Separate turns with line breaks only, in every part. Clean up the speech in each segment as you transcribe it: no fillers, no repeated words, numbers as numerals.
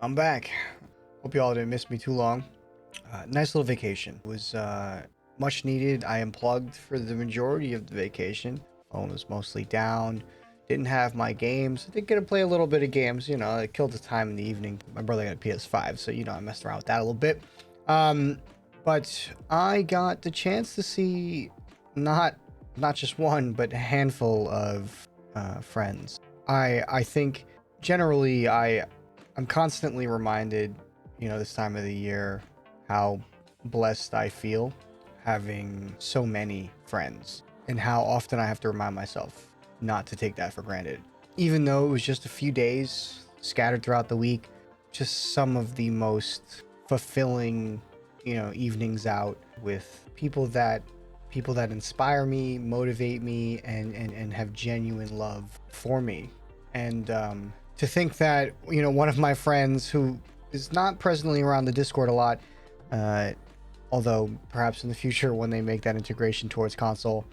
I'm back. Hope y'all didn't miss me too long. Nice little vacation. It was much needed. I unplugged for the majority of the vacation. Phone was mostly down. Didn't have my games. I did get to play a little bit of games. I killed the time in the evening. My brother got a PS5, so I messed around with that a little bit. But I got the chance to see not just one, but a handful of friends. I think generally I'm constantly reminded, this time of the year, how blessed I feel having so many friends and how often I have to remind myself not to take that for granted. Even though it was just a few days scattered throughout the week, just some of the most fulfilling, evenings out with people that inspire me, motivate me, and have genuine love for me. And to think that one of my friends who is not presently around the Discord a lot, although perhaps in the future when they make that integration towards console,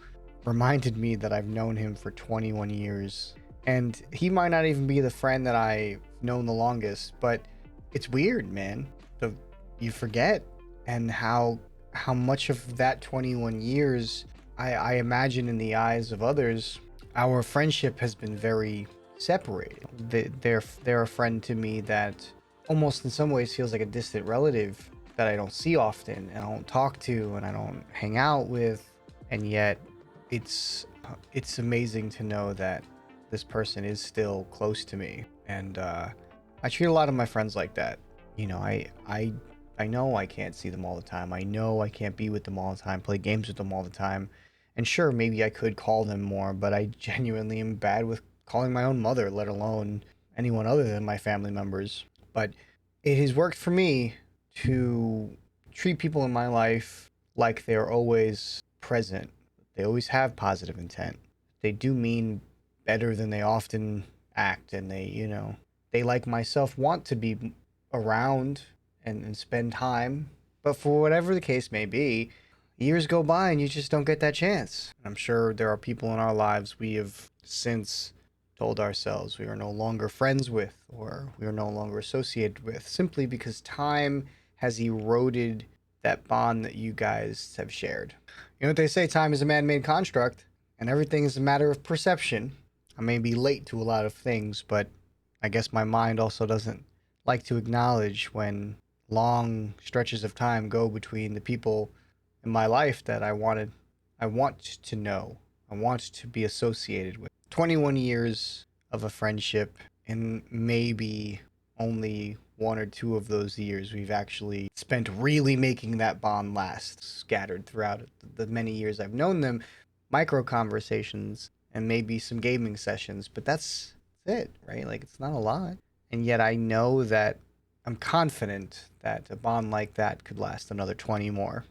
reminded me that I've known him for 21 years, and he might not even be the friend that I've known the longest. But it's weird, man. You forget, and how much of that 21 years I imagine in the eyes of others, our friendship has been very separated. They're a friend to me that almost in some ways feels like a distant relative that I don't see often and I don't talk to and I don't hang out with, and yet it's amazing to know that this person is still close to me. And I treat a lot of my friends like that. I know I can't see them all the time. I know I can't be with them all the time, play games with them all the time. And sure, maybe I could call them more, but I genuinely am bad with calling my own mother, let alone anyone other than my family members. But it has worked for me to treat people in my life like they're always present. They always have positive intent. They do mean better than they often act, and they like myself want to be around and spend time. But for whatever the case may be, years go by and you just don't get that chance. I'm sure there are people in our lives we have since told ourselves we are no longer friends with, or we are no longer associated with, simply because time has eroded that bond that you guys have shared. You know what they say, time is a man-made construct, and everything is a matter of perception. I may be late to a lot of things, but I guess my mind also doesn't like to acknowledge when long stretches of time go between the people in my life that I want to know, I want to be associated with. 21 years of a friendship, and maybe only one or two of those years we've actually spent really making that bond last, scattered throughout the many years I've known them. Micro conversations and maybe some gaming sessions, but that's it, right? Like, it's not a lot. And yet I know that I'm confident that a bond like that could last another 20 more.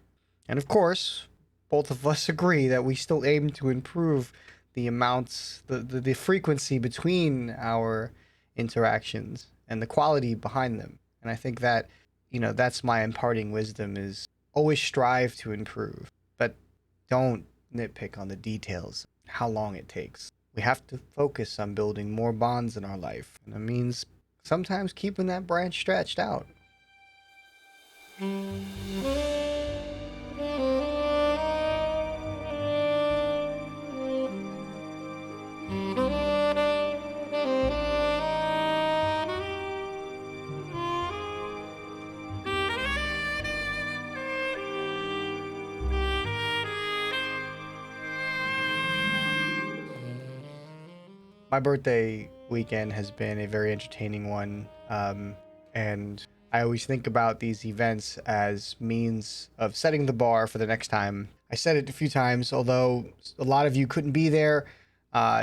And of course, both of us agree that we still aim to improve the amounts, the frequency between our interactions and the quality behind them. And I think that, that's my imparting wisdom, is always strive to improve, but don't nitpick on the details, how long it takes. We have to focus on building more bonds in our life. And that means sometimes keeping that branch stretched out. My birthday weekend has been a very entertaining one, and I always think about these events as means of setting the bar for the next time. I said it a few times, although a lot of you couldn't be there.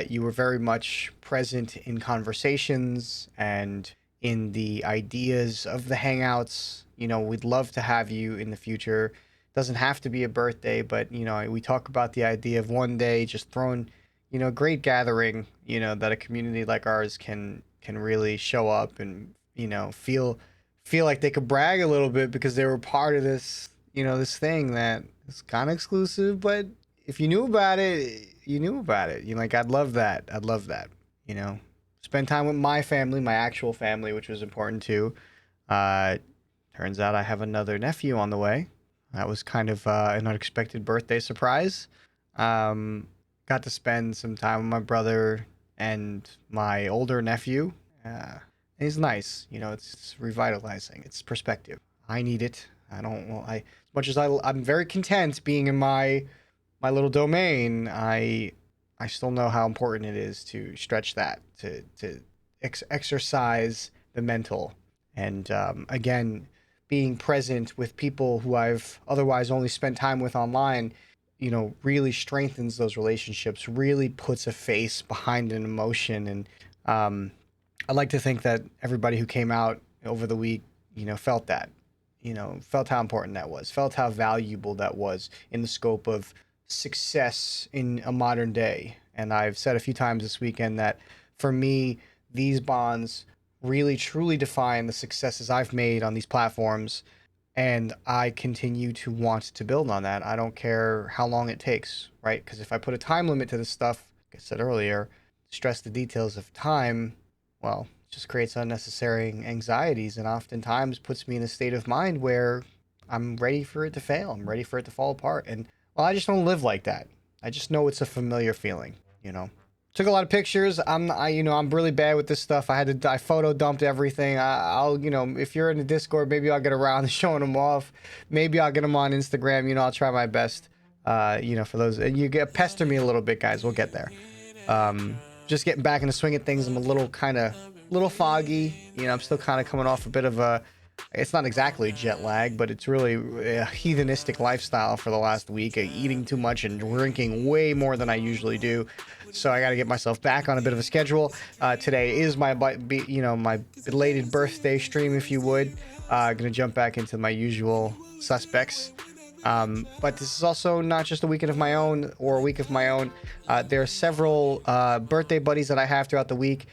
You were very much present in conversations and in the ideas of the hangouts. We'd love to have you in the future. Doesn't have to be a birthday, but we talk about the idea of one day just throwing great gathering, that a community like ours can really show up and, feel like they could brag a little bit because they were part of this, this thing that is kind of exclusive, but if you knew about it, you knew about it. Like, I'd love that. Spend time with my family, my actual family, which was important too. Uh, Turns out I have another nephew on the way. That was kind of an unexpected birthday surprise. Um, Got to spend some time with my brother and my older nephew. Uh, he's nice. You know, it's revitalizing. It's perspective. I need it. I don't. Well, I as much as I'm very content being in my little domain. I still know how important it is to stretch that to exercise the mental and again being present with people who I've otherwise only spent time with online, you know, really strengthens those relationships, really puts a face behind an emotion. And um, I like to think that everybody who came out over the week, you know, felt that, you know, felt how important that was, felt how valuable that was in the scope of success in a modern day. And I've said a few times this weekend that for me, these bonds really truly define the successes I've made on these platforms. And I continue to want to build on that. I don't care how long it takes, right? Because if I put a time limit to this stuff, like I said earlier, stress the details of time, well, it just creates unnecessary anxieties and oftentimes puts me in a state of mind where I'm ready for it to fail. I'm ready for it to fall apart. And well, I just don't live like that. I just know it's a familiar feeling, you know. Took a lot of pictures. You know, I'm really bad with this stuff. I photo dumped everything. I'll, you know, if you're in the Discord, maybe I'll get around to showing them off. Maybe I'll get them on Instagram. You know, I'll try my best. You know, for those, and you get pester me a little bit, guys. We'll get there. Just getting back in the swing of things. I'm a little foggy. You know, I'm still kind of coming off a bit of a. It's not exactly jet lag, but it's really a heathenistic lifestyle for the last week, eating too much and drinking way more than I usually do. So I got to get myself back on a bit of a schedule. Today is my, you know, my belated birthday stream, if you would. Gonna jump back into my usual suspects. But this is also not just a weekend of my own or a week of my own. There are several birthday buddies that I have throughout the week.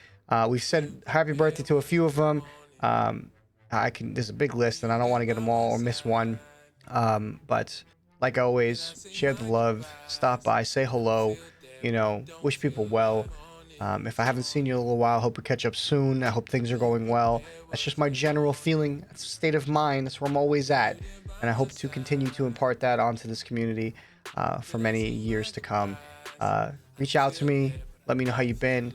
We've said happy birthday to a few of them. There's a big list and I don't want to get them all or miss one. But like always, share the love, stop by, say hello, you know, wish people well. If I haven't seen you in a little while, I hope we catch up soon. I hope things are going well. That's just my general feeling. That's a state of mind. That's where I'm always at. And I hope to continue to impart that onto this community for many years to come. Reach out to me. Let me know how you've been.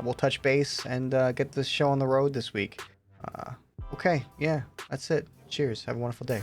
We'll touch base and get this show on the road this week. Okay, yeah, that's it. Cheers. Have a wonderful day.